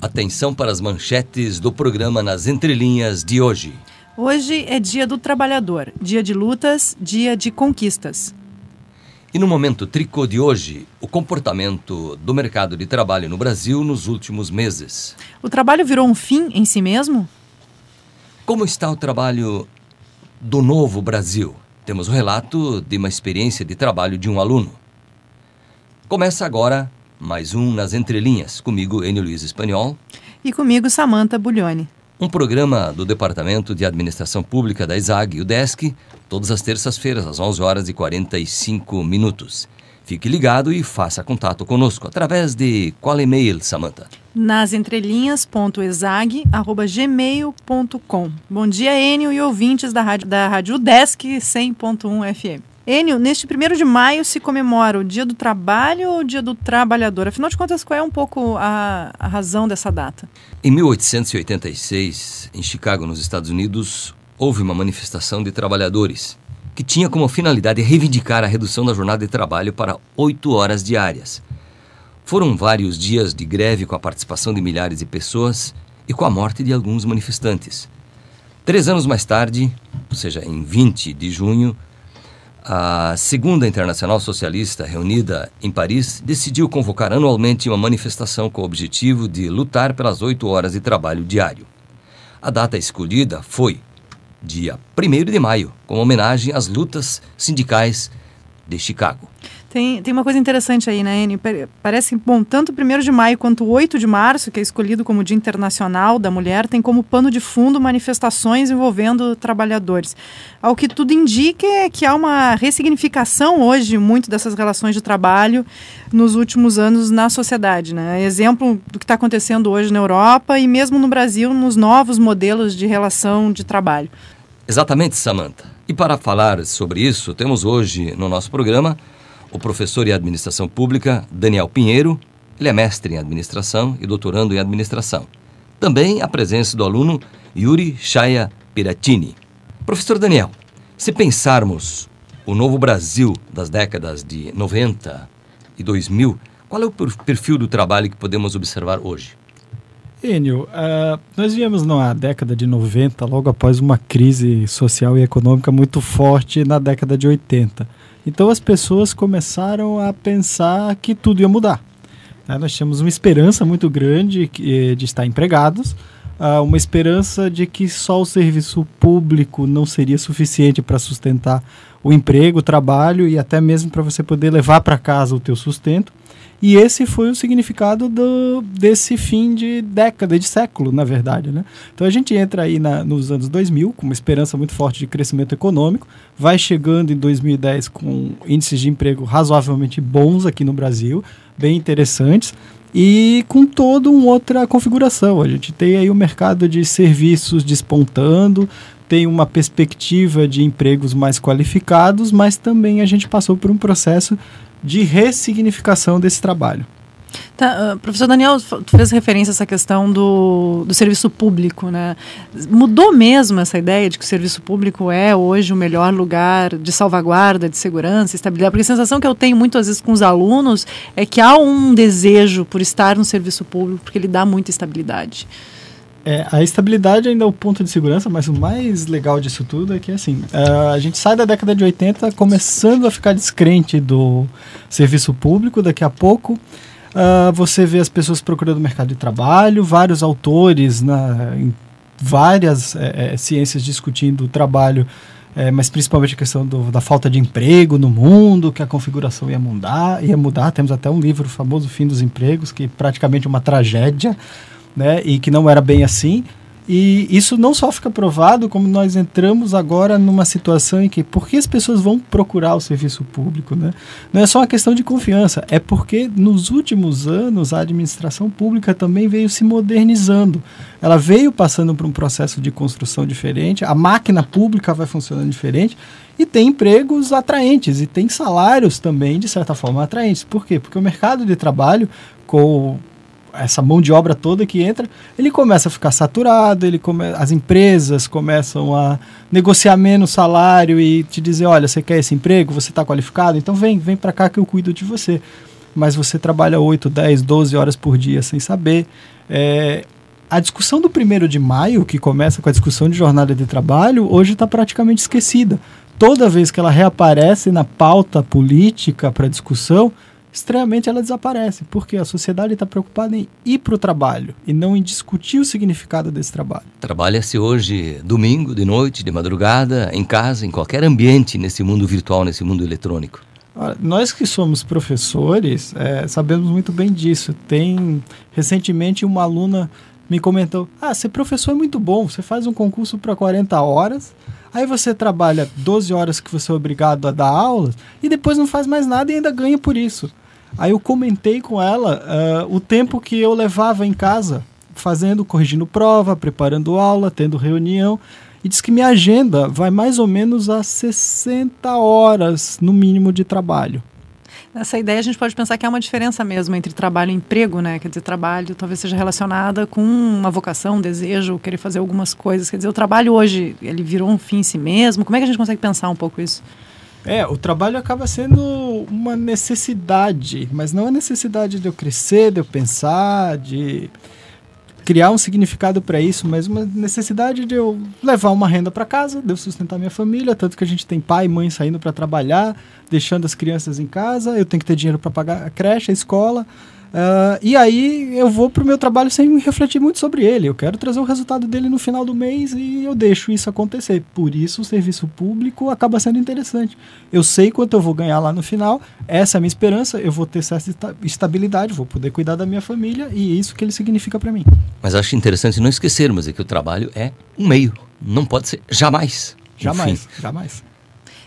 Atenção para as manchetes do programa Nas Entrelinhas de hoje. Hoje é Dia do Trabalhador, dia de lutas, dia de conquistas. E no Momento Tricô de hoje, o comportamento do mercado de trabalho no Brasil nos últimos meses. O trabalho virou um fim em si mesmo? Como está o trabalho do novo Brasil? Temos o relato de uma experiência de trabalho de um aluno. Começa agora mais um Nas Entrelinhas, comigo, Enio Luiz Espanhol. E comigo, Samantha Buglioni. Um programa do Departamento de Administração Pública da ESAG, o DESC, todas as terças-feiras, às 11h45. Fique ligado e faça contato conosco através de qual e-mail, Samantha? nasentrelinhas.exag@gmail.com. Bom dia, Enio e ouvintes da rádio DESC 100.1 FM. Enio, neste 1º de maio se comemora o Dia do Trabalho ou o Dia do Trabalhador? Afinal de contas, qual é um pouco a razão dessa data? Em 1886, em Chicago, nos Estados Unidos, houve uma manifestação de trabalhadores que tinha como finalidade reivindicar a redução da jornada de trabalho para 8 horas diárias. Foram vários dias de greve com a participação de milhares de pessoas e com a morte de alguns manifestantes. 3 anos mais tarde, ou seja, em 20 de junho, a Segunda Internacional Socialista, reunida em Paris, decidiu convocar anualmente uma manifestação com o objetivo de lutar pelas 8 horas de trabalho diário. A data escolhida foi dia 1º de maio, como homenagem às lutas sindicais de Chicago. Tem uma coisa interessante aí, né, Enio? Parece que, bom, tanto o 1º de maio quanto o 8 de março, que é escolhido como Dia Internacional da Mulher, tem como pano de fundo manifestações envolvendo trabalhadores. Ao que tudo indica é que há uma ressignificação hoje, muito dessas relações de trabalho nos últimos anos na sociedade, né? Exemplo do que está acontecendo hoje na Europa e mesmo no Brasil, nos novos modelos de relação de trabalho. Exatamente, Samantha. E para falar sobre isso, temos hoje no nosso programa o professor em Administração Pública, Daniel Pinheiro. Ele é mestre em Administração e doutorando em Administração. Também a presença do aluno Yuri Chaya Piratini. Professor Daniel, se pensarmos o novo Brasil das décadas de 90 e 2000, qual é o perfil do trabalho que podemos observar hoje? Enio, nós viemos na década de 90, logo após uma crise social e econômica muito forte na década de 80. Então as pessoas começaram a pensar que tudo ia mudar. Nós tínhamos uma esperança muito grande de estar empregados, uma esperança de que só o serviço público não seria suficiente para sustentar o emprego, o trabalho e até mesmo para você poder levar para casa o teu sustento. E esse foi o significado desse fim de década, de século, na verdade, né? Então a gente entra aí nos anos 2000 com uma esperança muito forte de crescimento econômico, vai chegando em 2010 com índices de emprego razoavelmente bons aqui no Brasil, bem interessantes, e com toda uma outra configuração. A gente tem aí o mercado de serviços despontando, tem uma perspectiva de empregos mais qualificados, mas também a gente passou por um processo de ressignificação desse trabalho. Tá, professor Daniel, tu fez referência a essa questão do serviço público, né? Mudou mesmo essa ideia de que o serviço público é hoje o melhor lugar de salvaguarda, de segurança, estabilidade? Porque a sensação que eu tenho muitas vezes com os alunos é que há um desejo por estar no serviço público, porque ele dá muita estabilidade. A estabilidade ainda é o ponto de segurança, mas o mais legal disso tudo é que assim, a gente sai da década de 80 começando a ficar descrente do serviço público. Daqui a pouco você vê as pessoas procurando o mercado de trabalho, vários autores em várias ciências discutindo o trabalho, mas principalmente a questão da falta de emprego no mundo, que a configuração ia mudar. Temos até um livro famoso, Fim dos Empregos, que é praticamente uma tragédia, né, e que não era bem assim. E isso não só fica provado, como nós entramos agora numa situação em que, por que as pessoas vão procurar o serviço público, né? Não é só uma questão de confiança, é porque nos últimos anos a administração pública também veio se modernizando. Ela veio passando por um processo de construção diferente, a máquina pública vai funcionando diferente e tem empregos atraentes e tem salários também, de certa forma, atraentes. Por quê? Porque o mercado de trabalho, com essa mão de obra toda que entra, ele começa a ficar saturado, as empresas começam a negociar menos salário e te dizer, olha, você quer esse emprego, você está qualificado, então vem para cá que eu cuido de você. mas você trabalha 8, 10, 12 horas por dia sem saber. A discussão do 1º de maio, que começa com a discussão de jornada de trabalho, hoje está praticamente esquecida. Toda vez que ela reaparece na pauta política para discussão, estranhamente ela desaparece, porque a sociedade está preocupada em ir para o trabalho e não em discutir o significado desse trabalho. Trabalha-se hoje domingo, de noite, de madrugada, em casa, em qualquer ambiente nesse mundo virtual, nesse mundo eletrônico. Nós que somos professores sabemos muito bem disso. Recentemente uma aluna me comentou, ser professor é muito bom, você faz um concurso para 40 horas, aí você trabalha 12 horas que você é obrigado a dar aulas e depois não faz mais nada e ainda ganha por isso. Aí eu comentei com ela o tempo que eu levava em casa, corrigindo prova, preparando aula, tendo reunião, e diz que minha agenda vai mais ou menos a 60 horas no mínimo de trabalho. Nessa ideia a gente pode pensar que há uma diferença mesmo entre trabalho e emprego, né? Quer dizer, trabalho talvez seja relacionada com uma vocação, um desejo, querer fazer algumas coisas. Quer dizer, o trabalho hoje, ele virou um fim em si mesmo. Como é que a gente consegue pensar um pouco isso? O trabalho acaba sendo uma necessidade, mas não a necessidade de eu crescer, de eu pensar, de criar um significado para isso, mas uma necessidade de eu levar uma renda para casa, de eu sustentar minha família, tanto que a gente tem pai e mãe saindo para trabalhar, deixando as crianças em casa, eu tenho que ter dinheiro para pagar a creche, a escola, e aí eu vou para o meu trabalho sem refletir muito sobre ele. Eu quero trazer o resultado dele no final do mês e eu deixo isso acontecer. Por isso o serviço público acaba sendo interessante. Eu sei quanto eu vou ganhar lá no final, essa é a minha esperança, eu vou ter certa estabilidade, vou poder cuidar da minha família e é isso que ele significa para mim. Mas acho interessante não esquecermos que o trabalho é um meio, não pode ser jamais. Jamais.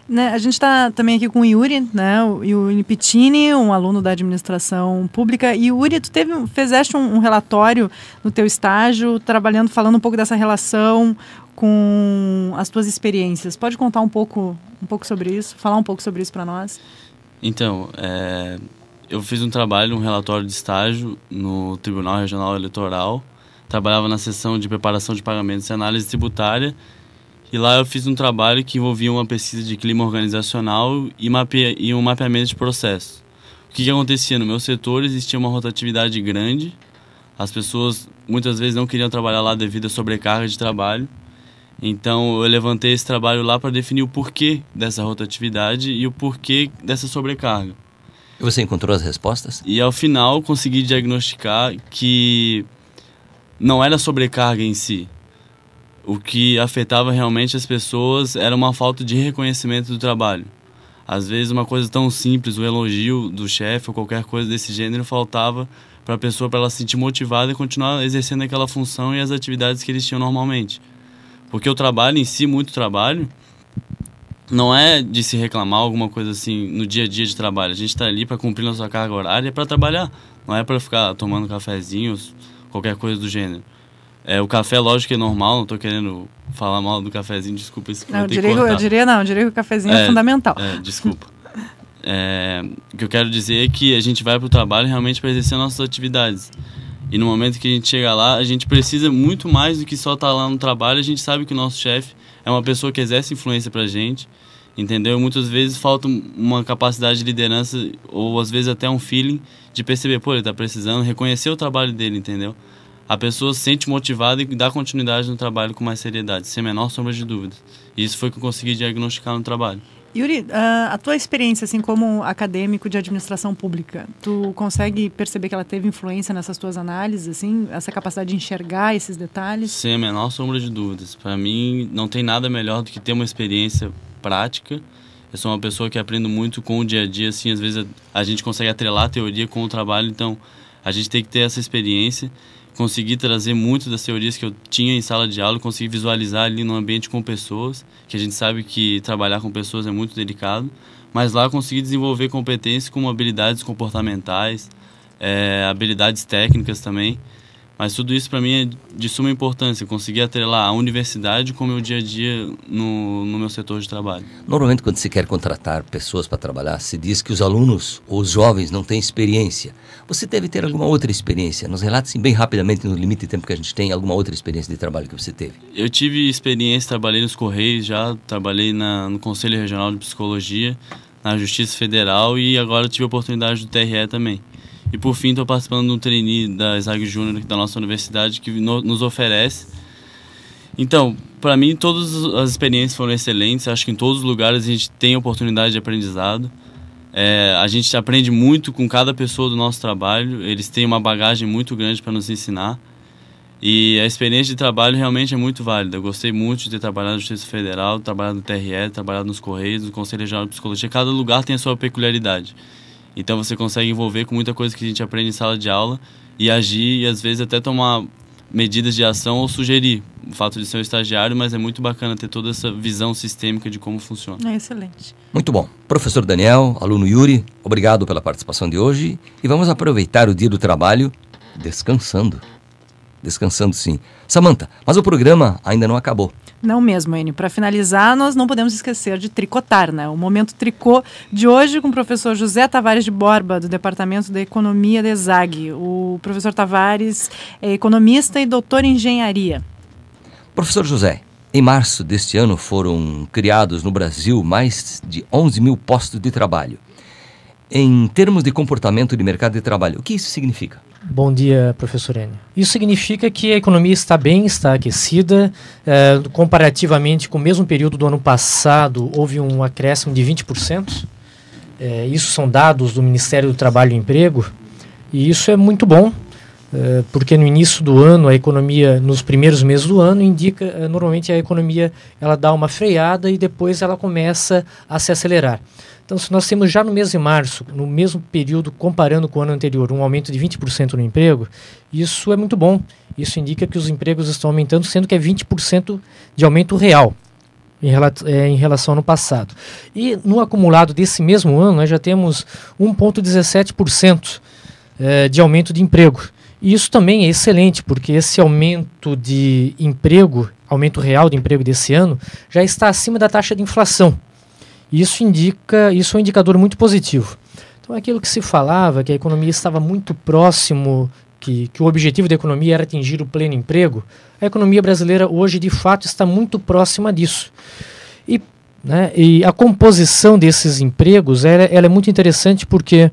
Né, a gente está também aqui com o Yuri, né, o Yuri Pittini, um aluno da administração pública. E Yuri, tu fizeste um relatório no teu estágio, falando um pouco dessa relação com as tuas experiências. Pode contar um pouco sobre isso, falar um pouco sobre isso para nós? Então, eu fiz um relatório de estágio no Tribunal Regional Eleitoral. Trabalhava na seção de preparação de pagamentos e análise tributária. E lá eu fiz um trabalho que envolvia uma pesquisa de clima organizacional e um mapeamento de processos. O que acontecia? No meu setor existia uma rotatividade grande. As pessoas muitas vezes não queriam trabalhar lá devido à sobrecarga de trabalho. Então eu levantei esse trabalho lá para definir o porquê dessa rotatividade e o porquê dessa sobrecarga. E você encontrou as respostas? E ao final consegui diagnosticar que não era a sobrecarga em si. O que afetava realmente as pessoas era uma falta de reconhecimento do trabalho. Às vezes uma coisa tão simples, o elogio do chefe ou qualquer coisa desse gênero faltava para a pessoa, para ela se sentir motivada e continuar exercendo aquela função e as atividades que eles tinham normalmente. Porque o trabalho em si, muito trabalho, não é de se reclamar alguma coisa assim no dia a dia de trabalho. A gente está ali para cumprir nossa carga horária, para trabalhar, não é para ficar tomando cafezinhos, qualquer coisa do gênero. O café, lógico que é normal, não estou querendo falar mal do cafezinho, desculpa isso que eu diria que o cafezinho é fundamental. Desculpa. O que eu quero dizer é que a gente vai para o trabalho realmente para exercer nossas atividades. E no momento que a gente chega lá, a gente precisa muito mais do que só estar lá no trabalho. A gente sabe que o nosso chefe é uma pessoa que exerce influência para a gente, entendeu? Muitas vezes falta uma capacidade de liderança ou às vezes até um feeling de perceber, ele está precisando, reconhecer o trabalho dele, entendeu? A pessoa se sente motivada e dá continuidade no trabalho com mais seriedade, sem a menor sombra de dúvidas. E isso foi o que eu consegui diagnosticar no trabalho. Yuri, a tua experiência assim como acadêmico de administração pública, tu consegue perceber que ela teve influência nessas tuas análises, assim, essa capacidade de enxergar esses detalhes? Sem a menor sombra de dúvidas. Para mim, não tem nada melhor do que ter uma experiência prática. Eu sou uma pessoa que aprendo muito com o dia a dia, assim, às vezes a gente consegue atrelar a teoria com o trabalho, então a gente tem que ter essa experiência. Consegui trazer muito das teorias que eu tinha em sala de aula, consegui visualizar ali no ambiente com pessoas, que a gente sabe que trabalhar com pessoas é muito delicado, mas lá eu consegui desenvolver competências como habilidades comportamentais, habilidades técnicas também, mas tudo isso para mim é de suma importância, conseguir atrelar a universidade com o meu dia a dia no meu setor de trabalho. Normalmente quando se quer contratar pessoas para trabalhar, se diz que os alunos ou os jovens não têm experiência. Você deve ter alguma outra experiência? Nos relate assim, bem rapidamente, no limite de tempo que a gente tem, alguma outra experiência de trabalho que você teve? Eu tive experiência, trabalhei nos Correios já, trabalhei no Conselho Regional de Psicologia, na Justiça Federal e agora tive a oportunidade do TRE também. E por fim estou participando de um trainee da ESAG Júnior da nossa universidade que nos oferece. Então, para mim todas as experiências foram excelentes, acho que em todos os lugares a gente tem oportunidade de aprendizado. A gente aprende muito com cada pessoa do nosso trabalho, eles têm uma bagagem muito grande para nos ensinar. E a experiência de trabalho realmente é muito válida. Eu gostei muito de ter trabalhado na Justiça Federal, trabalhado no TRE, trabalhado nos Correios, no Conselho Regional de Psicologia. Cada lugar tem a sua peculiaridade. Então você consegue envolver com muita coisa que a gente aprende em sala de aula e agir e às vezes até tomar medidas de ação ou sugerir. O fato de ser um estagiário, mas é muito bacana ter toda essa visão sistêmica de como funciona. É excelente. Muito bom. Professor Daniel, aluno Yuri, obrigado pela participação de hoje e vamos aproveitar o Dia do Trabalho descansando. Descansando, sim. Samantha, mas o programa ainda não acabou. Não mesmo, Enio. Para finalizar, nós não podemos esquecer de tricotar, né? O Momento Tricô de hoje com o professor José Tavares de Borba, do Departamento da Economia da ESAG. O professor Tavares é economista e doutor em engenharia. Professor José, em março deste ano foram criados no Brasil mais de 11 mil postos de trabalho. Em termos de comportamento de mercado de trabalho, o que isso significa? Bom dia, professor Enio. Isso significa que a economia está bem, está aquecida. Comparativamente com o mesmo período do ano passado, houve um acréscimo de 20%. Isso são dados do Ministério do Trabalho e Emprego. E isso é muito bom, porque no início do ano, a economia, nos primeiros meses do ano, indica, normalmente a economia ela dá uma freada e depois ela começa a se acelerar. Então, se nós temos já no mês de março, no mesmo período, comparando com o ano anterior, um aumento de 20% no emprego, isso é muito bom. Isso indica que os empregos estão aumentando, sendo que é 20% de aumento real em relação ao ano passado. E no acumulado desse mesmo ano, nós já temos 1,17% de aumento de emprego. E isso também é excelente, porque esse aumento de emprego, aumento real de emprego desse ano, já está acima da taxa de inflação. Isso é um indicador muito positivo. Então, aquilo que se falava, que a economia estava muito próximo, que o objetivo da economia era atingir o pleno emprego, a economia brasileira hoje, de fato, está muito próxima disso. E a composição desses empregos ela é muito interessante porque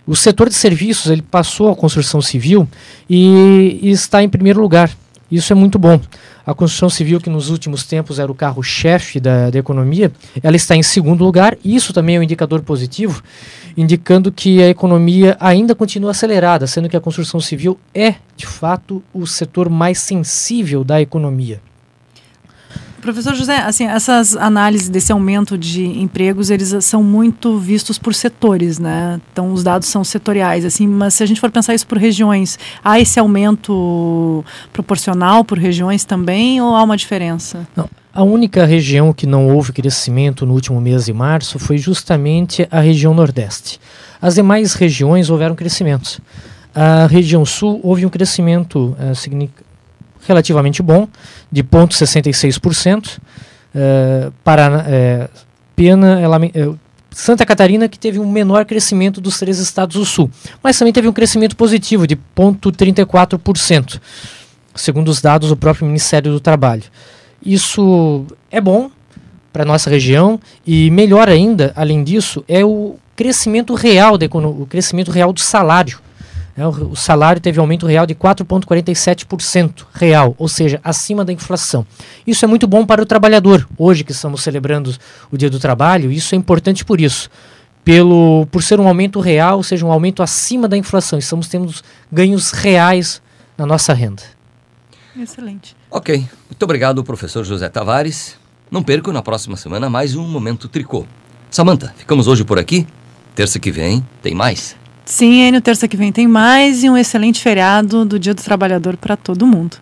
o setor de serviços ele passou à construção civil e está em primeiro lugar. Isso é muito bom. A construção civil, que nos últimos tempos era o carro-chefe da economia, ela está em segundo lugar. Isso também é um indicador positivo, indicando que a economia ainda continua acelerada, sendo que a construção civil é, de fato, o setor mais sensível da economia. Professor José, assim, essas análises desse aumento de empregos, eles são muito vistos por setores, né? Então, os dados são setoriais, assim, mas se a gente for pensar isso por regiões, há esse aumento proporcional por regiões também ou há uma diferença? Não. A única região que não houve crescimento no último mês de março foi justamente a região Nordeste. As demais regiões houveram crescimentos. A região Sul houve um crescimento relativamente bom, de 0,66%. Santa Catarina, que teve um menor crescimento dos 3 estados do Sul, mas também teve um crescimento positivo de 0,34%, segundo os dados do próprio Ministério do Trabalho. Isso é bom para a nossa região e melhor ainda, além disso, é o crescimento real o crescimento real do salário. O salário teve aumento real de 4,47% real, ou seja, acima da inflação. Isso é muito bom para o trabalhador. Hoje que estamos celebrando o Dia do Trabalho, isso é importante por isso. Por ser um aumento real, ou seja, um aumento acima da inflação. Estamos tendo ganhos reais na nossa renda. Excelente. Ok. Muito obrigado, professor José Tavares. Não percam na próxima semana mais um Momento Tricô. Samantha, ficamos hoje por aqui. Terça que vem tem mais. Sim, Enio, terça que vem tem mais e um excelente feriado do Dia do Trabalhador para todo mundo.